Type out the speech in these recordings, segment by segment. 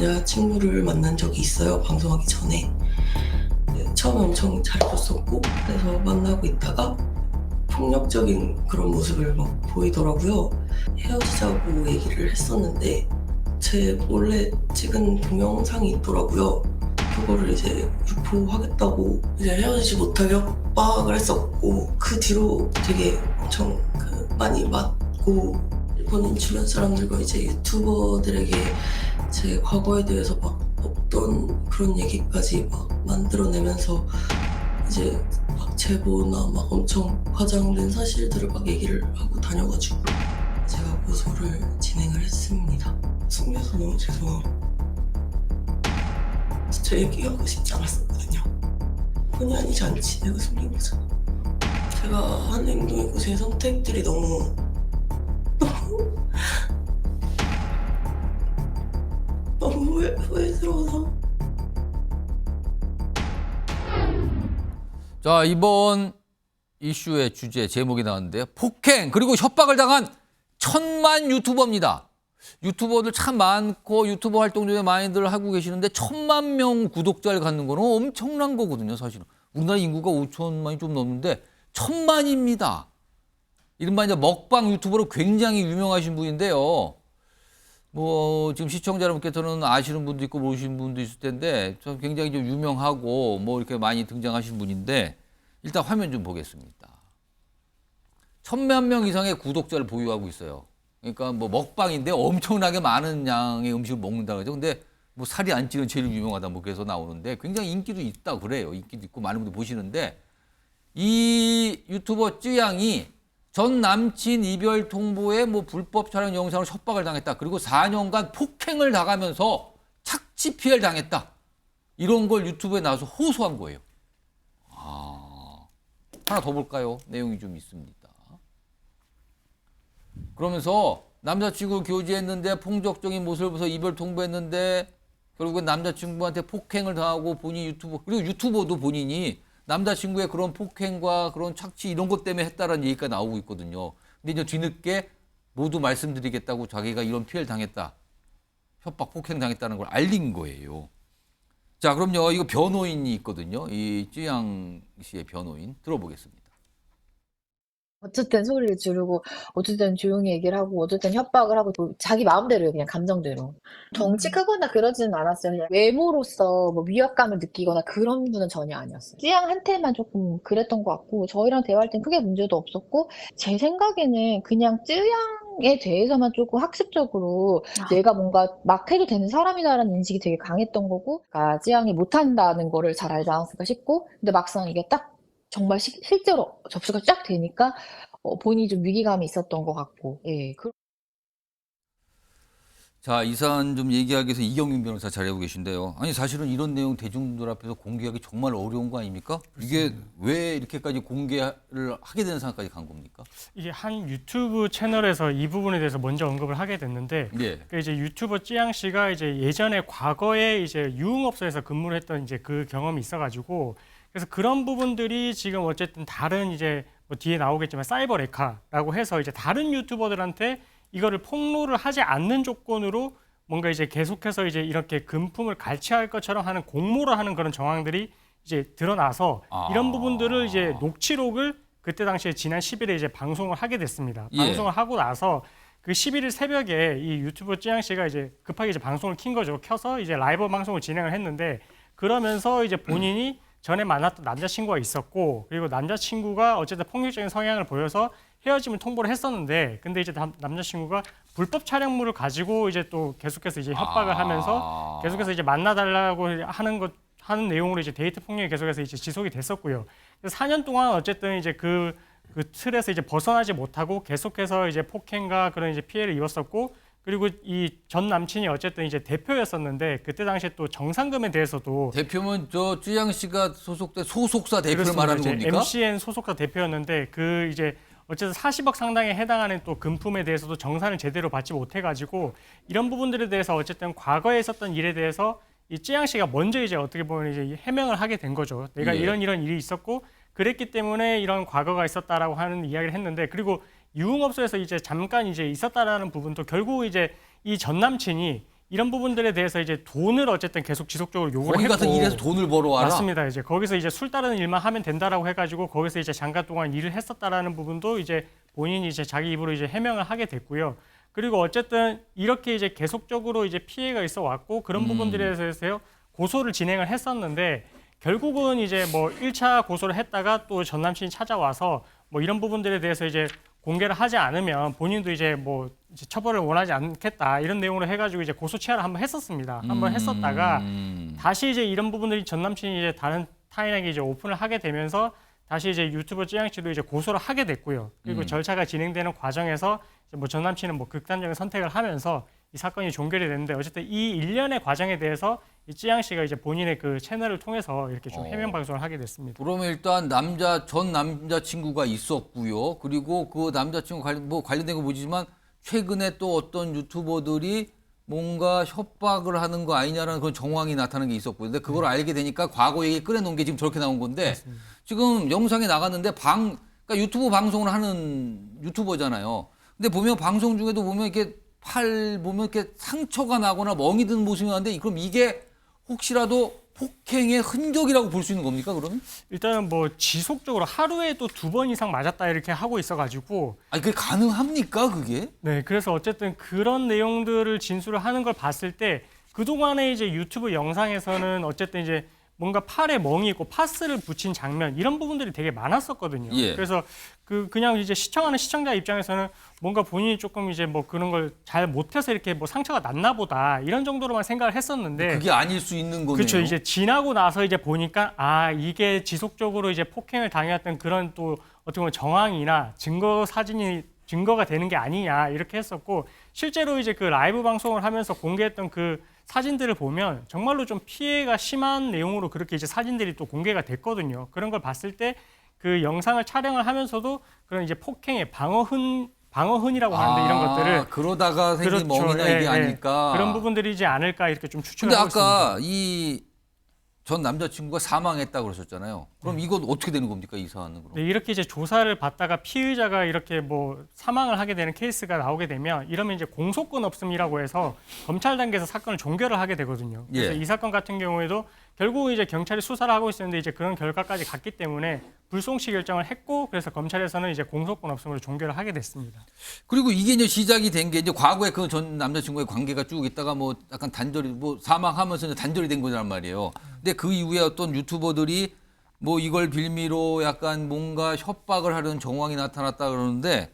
남자친구를 만난 적이 있어요, 방송하기 전에. 네, 처음에 엄청 잘 뒀었고, 그래서 만나고 있다가 폭력적인 그런 모습을 막 보이더라고요. 헤어지자고 얘기를 했었는데 제 몰래 찍은 동영상이 있더라고요. 그거를 이제 유포하겠다고 이제 헤어지지 못하게 협박을 했었고, 그 뒤로 되게 엄청 많이 맞고, 본인 주변 사람들과 이제 유튜버들에게 제 과거에 대해서 막 없던 그런 얘기까지 막 만들어내면서 이제 막 제보나 막 엄청 과장된 사실들을 막 얘기를 하고 다녀가지고 제가 고소를 진행을 했습니다. 숨겨서 너무 죄송하고 진짜 얘기하고 싶지 않았었거든요. 본의 아니지 않지 내가 숨긴 거잖아. 제가 한 행동이고 제 선택들이 너무 후회스러워서. 자, 이번 이슈의 주제 제목이 나왔는데요. 폭행 그리고 협박을 당한 1000만 유튜버입니다. 유튜버들 참 많고 유튜버 활동 중에 많이들 하고 계시는데 1000만 명 구독자를 갖는 거는 엄청난 거거든요, 사실은. 우리나라 인구가 5천만이 좀 넘는데 1000만입니다. 이른바 이제 먹방 유튜버로 굉장히 유명하신 분인데요. 뭐 지금 시청자 여러분께서는 아시는 분도 있고 모르시는 분도 있을 텐데 좀 굉장히 좀 유명하고 뭐 이렇게 많이 등장하신 분인데 일단 화면 좀 보겠습니다. 1000만 명 이상의 구독자를 보유하고 있어요. 그러니까 뭐 먹방인데 엄청나게 많은 양의 음식을 먹는다 그러죠. 근데 뭐 살이 안 찌는 제일 유명하다 뭐 그래서 나오는데 굉장히 인기도 있다 그래요. 인기도 있고 많은 분들 보시는데 이 유튜버 쯔양이 전 남친 이별 통보에 뭐 불법 촬영 영상으로 협박을 당했다. 그리고 4년간 폭행을 당하면서 착취 피해를 당했다. 이런 걸 유튜브에 나와서 호소한 거예요. 하나 더 볼까요? 내용이 좀 있습니다. 그러면서 남자친구 교제했는데 폭력적인 모습을 보서 이별 통보했는데 결국엔 남자친구한테 폭행을 당하고 본인 유튜버 그리고 유튜버도 본인이 남자친구의 그런 폭행과 그런 착취 이런 것 때문에 했다라는 얘기가 나오고 있거든요. 근데 이제 뒤늦게 모두 말씀드리겠다고 자기가 이런 피해를 당했다. 협박, 폭행 당했다는 걸 알린 거예요. 자, 그럼요. 이거 변호인이 있거든요. 이 쯔양 씨의 변호인 들어보겠습니다. 어쨌든 소리를 지르고 어쨌든 조용히 얘기를 하고 어쨌든 협박을 하고 자기 마음대로요. 그냥 감정대로. 정직하거나 그러지는 않았어요. 그냥 외모로서 뭐 위압감을 느끼거나 그런 분은 전혀 아니었어요. 쯔양한테만 조금 그랬던 것 같고 저희랑 대화할 땐 크게 문제도 없었고 제 생각에는 그냥 쯔양에 대해서만 조금 학습적으로 내가 뭔가 막 해도 되는 사람이다라는 인식이 되게 강했던 거고 그러니까 쯔양이 못한다는 거를 잘 알지 않았을까 싶고 근데 막상 이게 딱 정말 실제로 접수가 쫙 되니까 본인이 좀 위기감이 있었던 것 같고, 예. 자, 이 사안 좀 얘기하기 위해서 이경윤 변호사 자리하고 계신데요. 아니, 사실은 이런 내용 대중들 앞에서 공개하기 정말 어려운 거 아닙니까? 이게 왜 이렇게까지 공개를 하게 되는 상황까지 간 겁니까? 이게 한 유튜브 채널에서 이 부분에 대해서 먼저 언급을 하게 됐는데, 예. 그 이제 유튜버 찌양 씨가 이제 예전에 과거에 이제 유흥업소에서 근무를 했던 이제 그 경험이 있어가지고, 그래서 그런 부분들이 지금 어쨌든 다른 이제 뭐 뒤에 나오겠지만 사이버 레카라고 해서 이제 다른 유튜버들한테 이거를 폭로를 하지 않는 조건으로 뭔가 이제 계속해서 이제 이렇게 금품을 갈취할 것처럼 하는 공모를 하는 그런 정황들이 이제 드러나서 이런 부분들을 이제 녹취록을 그때 당시에 지난 10일에 이제 방송을 하게 됐습니다. 예. 방송을 하고 나서 그 11일 새벽에 이 유튜버 찌양 씨가 이제 급하게 이제 방송을 킨 거죠. 켜서 이제 라이브 방송을 진행을 했는데 그러면서 이제 본인이 전에 만났던 남자친구가 있었고 그리고 남자친구가 어쨌든 폭력적인 성향을 보여서 헤어짐을 통보를 했었는데 근데 이제 남자친구가 불법 촬영물을 가지고 이제 또 계속해서 이제 협박을 하면서 계속해서 이제 만나달라고 하는 내용으로 이제 데이트 폭력이 계속해서 이제 지속이 됐었고요. 그래서 4년 동안 어쨌든 이제 그 틀에서 이제 벗어나지 못하고 계속해서 이제 폭행과 그런 이제 피해를 입었었고 그리고 이 전 남친이 어쨌든 이제 대표였었는데 그때 당시에 또 정상금에 대해서도 대표면 저 쯔양 씨가 소속된 소속사 대표를 그렇습니다. 말하는 겁니까? MCN 소속사 대표였는데 그 이제 어쨌든 40억 상당에 해당하는 또 금품에 대해서도 정산을 제대로 받지 못해가지고 이런 부분들에 대해서 어쨌든 과거에 있었던 일에 대해서 이 쯔양 씨가 먼저 이제 어떻게 보면 이제 해명을 하게 된 거죠. 내가 예. 이런 일이 있었고 그랬기 때문에 이런 과거가 있었다라고 하는 이야기를 했는데 그리고 유흥업소에서 이제 잠깐 이제 있었다라는 부분도 결국 이제 이 전 남친이 이런 부분들에 대해서 이제 돈을 어쨌든 계속 지속적으로 요구를 거기 했고 가서 일해서 돈을 벌어와라. 맞습니다. 이제 거기서 이제 술 따르는 일만 하면 된다라고 해가지고 거기서 이제 잠깐 동안 일을 했었다라는 부분도 이제 본인이 이제 자기 입으로 이제 해명을 하게 됐고요. 그리고 어쨌든 이렇게 이제 계속적으로 이제 피해가 있어 왔고 그런 부분들에 대해서 고소를 진행을 했었는데 결국은 이제 뭐 1차 고소를 했다가 또 전 남친이 찾아와서 뭐 이런 부분들에 대해서 이제 공개를 하지 않으면 본인도 이제 뭐 이제 처벌을 원하지 않겠다 이런 내용으로 해가지고 이제 고소 취하를 한번 했었습니다. 한번 했었다가 다시 이제 이런 부분들이 전 남친이 이제 다른 타인에게 이제 오픈을 하게 되면서 다시 이제 유튜버 찌양씨도 이제 고소를 하게 됐고요. 그리고 절차가 진행되는 과정에서 뭐 전 남친은 뭐 극단적인 선택을 하면서 이 사건이 종결이 됐는데 어쨌든 이 일련의 과정에 대해서 이 찌양 씨가 이제 본인의 그 채널을 통해서 이렇게 좀 해명 방송을 하게 됐습니다. 그러면 일단 전 남자친구가 있었고요. 그리고 그 남자친구 관련된 거 보지만 최근에 또 어떤 유튜버들이 뭔가 협박을 하는 거 아니냐라는 그런 정황이 나타나는 게 있었고요. 근데 그걸 알게 되니까 과거 얘기 꺼내놓은 게 지금 저렇게 나온 건데 맞습니다. 지금 영상에 나갔는데 그러니까 유튜브 방송을 하는 유튜버잖아요. 근데 보면 방송 중에도 보면 이렇게 보면 이렇게 상처가 나거나 멍이 든 모습이 나는데 그럼 이게 혹시라도 폭행의 흔적이라고 볼 수 있는 겁니까, 그러면? 일단은 뭐 지속적으로 하루에 또 2번 이상 맞았다 이렇게 하고 있어가지고 아니, 그게 가능합니까, 그게? 네, 그래서 어쨌든 그런 내용들을 진술을 하는 걸 봤을 때 그동안에 이제 유튜브 영상에서는 어쨌든 이제 뭔가 팔에 멍이 있고 파스를 붙인 장면 이런 부분들이 되게 많았었거든요. 예. 그래서 그냥 이제 시청하는 시청자 입장에서는 뭔가 본인이 조금 이제 뭐 그런 걸 잘 못해서 이렇게 뭐 상처가 났나 보다 이런 정도로만 생각을 했었는데 그게 아닐 수 있는 거네요. 그렇죠. 이제 지나고 나서 이제 보니까 아 이게 지속적으로 이제 폭행을 당해왔던 그런 또 어떻게 보면 정황이나 증거가 되는 게 아니냐 이렇게 했었고 실제로 이제 그 라이브 방송을 하면서 공개했던 그 사진들을 보면 정말로 좀 피해가 심한 내용으로 그렇게 이제 사진들이 또 공개가 됐거든요. 그런 걸 봤을 때 그 영상을 촬영을 하면서도 그런 이제 폭행의 방어흔이라고 하는데 이런 것들을 그러다가 생긴 그렇죠. 멍이나 예, 이게 예. 아닐까. 그런 부분들이지 않을까 이렇게 좀 추측을 근데 하고 있습니다. 아까 이 전 남자친구가 사망했다고 그러셨잖아요. 그럼 이건 어떻게 되는 겁니까, 이 사안은? 그럼? 네, 이렇게 이제 조사를 받다가 피의자가 이렇게 뭐 사망을 하게 되는 케이스가 나오게 되면 이러면 이제 공소권 없음이라고 해서 검찰 단계에서 사건을 종결을 하게 되거든요. 그래서 예. 이 사건 같은 경우에도 결국 이제 경찰이 수사를 하고 있었는데 이제 그런 결과까지 갔기 때문에 불송치 결정을 했고 그래서 검찰에서는 이제 공소권 없음으로 종결을 하게 됐습니다. 그리고 이게 이제 시작이 된 게 이제 과거에 그 전 남자친구의 관계가 쭉 있다가 뭐 약간 단절이 뭐 사망하면서 이제 단절이 된 거란 말이에요. 근데 그 이후에 어떤 유튜버들이 뭐 이걸 빌미로 약간 뭔가 협박을 하려는 정황이 나타났다 그러는데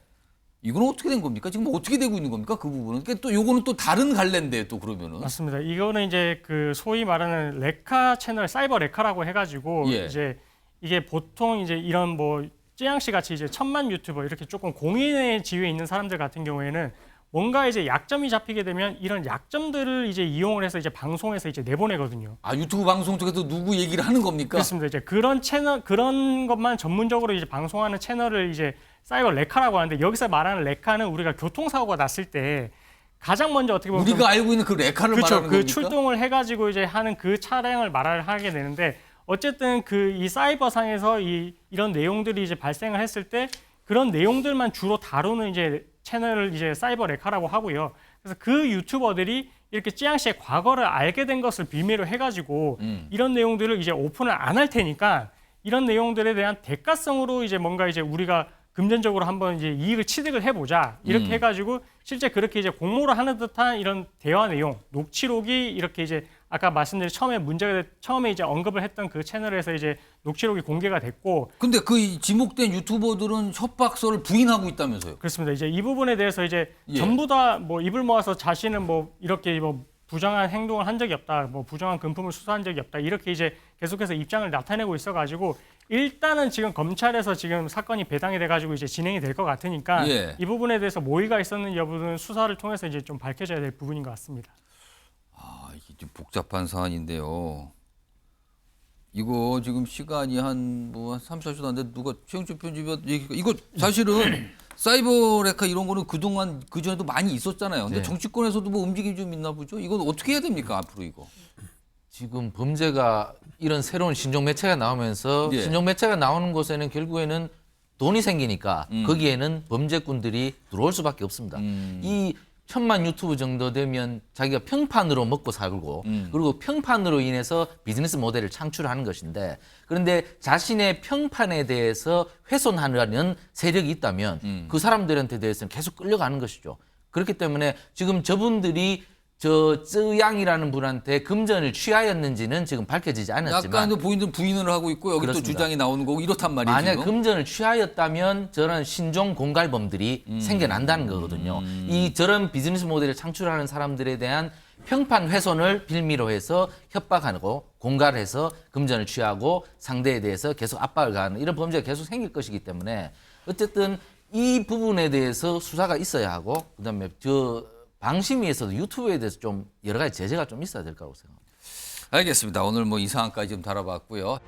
이건 어떻게 된 겁니까? 지금 뭐 어떻게 되고 있는 겁니까? 그 부분은. 그러니까 또 요거는 또 다른 갈래인데 또 그러면은. 맞습니다. 이거는 이제 그 소위 말하는 레카 채널, 사이버 레카라고 해가지고 예. 이제 이게 보통 이제 이런 뭐 찌양 씨 같이 이제 천만 유튜버 이렇게 조금 공인의 지위에 있는 사람들 같은 경우에는 뭔가 이제 약점이 잡히게 되면 이런 약점들을 이제 이용을 해서 이제 방송에서 이제 내보내거든요. 아, 유튜브 방송 쪽에서 누구 얘기를 하는 겁니까? 그렇습니다. 이제 그런 채널 그런 것만 전문적으로 이제 방송하는 채널을 이제 사이버 레카라고 하는데 여기서 말하는 레카는 우리가 교통사고가 났을 때 가장 먼저 어떻게 보면 우리가 알고 있는 그 레카를 그렇죠. 말하는 그 겁니까? 출동을 해가지고 이제 하는 그 차량을 말을 하게 되는데 어쨌든 그 이 사이버상에서 이런 내용들이 이제 발생을 했을 때 그런 내용들만 주로 다루는 이제 채널을 이제 사이버 레카라고 하고요. 그래서 그 유튜버들이 이렇게 찌양 씨의 과거를 알게 된 것을 빌미로 해가지고 이런 내용들을 이제 오픈을 안 할 테니까 이런 내용들에 대한 대가성으로 이제 뭔가 이제 우리가 금전적으로 한번 이제 이익을 취득을 해보자 이렇게 해가지고 실제 그렇게 이제 공모를 하는 듯한 이런 대화 내용, 녹취록이 이렇게 이제 아까 말씀드린 처음에 이제 언급을 했던 그 채널에서 이제 녹취록이 공개가 됐고. 근데 그 지목된 유튜버들은 협박서를 부인하고 있다면서요? 그렇습니다. 이제 이 부분에 대해서 이제 예. 전부 다 뭐 입을 모아서 자신은 뭐 이렇게 뭐 부정한 행동을 한 적이 없다, 뭐 부정한 금품을 수사한 적이 없다 이렇게 이제 계속해서 입장을 나타내고 있어가지고 일단은 지금 검찰에서 지금 사건이 배당이 돼가지고 이제 진행이 될 것 같으니까 예. 이 부분에 대해서 모의가 있었는지 여부는 수사를 통해서 이제 좀 밝혀져야 될 부분인 것 같습니다. 아, 이게 좀 복잡한 사안인데요. 이거 지금 시간이 한 3, 4초 나는데 누가 최영주 편집위원 이거 사실은 사이버 레카 이런 거는 그동안 그전에도 많이 있었잖아요. 근데 네. 정치권에서도 뭐 움직임이 좀 있나 보죠. 이건 어떻게 해야 됩니까, 앞으로 이거? 지금 범죄가 이런 새로운 신종 매체가 나오면서 예. 신종 매체가 나오는 곳에는 결국에는 돈이 생기니까 거기에는 범죄꾼들이 들어올 수밖에 없습니다. 이 1000만 유튜브 정도 되면 자기가 평판으로 먹고 살고 그리고 평판으로 인해서 비즈니스 모델을 창출하는 것인데 그런데 자신의 평판에 대해서 훼손하는 세력이 있다면 그 사람들한테 대해서는 계속 끌려가는 것이죠. 그렇기 때문에 지금 저분들이 쯔양이라는 분한테 금전을 취하였는지는 지금 밝혀지지 않았지만 약간 본인들 부인을 하고 있고 여기 그렇습니다. 또 주장이 나오는 거고 이렇단 말이에요. 만약 지금. 금전을 취하였다면 저런 신종 공갈범들이 생겨난다는 거거든요. 이 저런 비즈니스 모델을 창출하는 사람들에 대한 평판 훼손을 빌미로 해서 협박하고 공갈해서 금전을 취하고 상대에 대해서 계속 압박을 가하는 이런 범죄가 계속 생길 것이기 때문에 어쨌든 이 부분에 대해서 수사가 있어야 하고 그다음에 방심위에서도 유튜브에 대해서 좀 여러 가지 제재가 좀 있어야 될 거라고 생각합니다. 알겠습니다. 오늘 뭐 이 상황까지 좀 다뤄봤고요.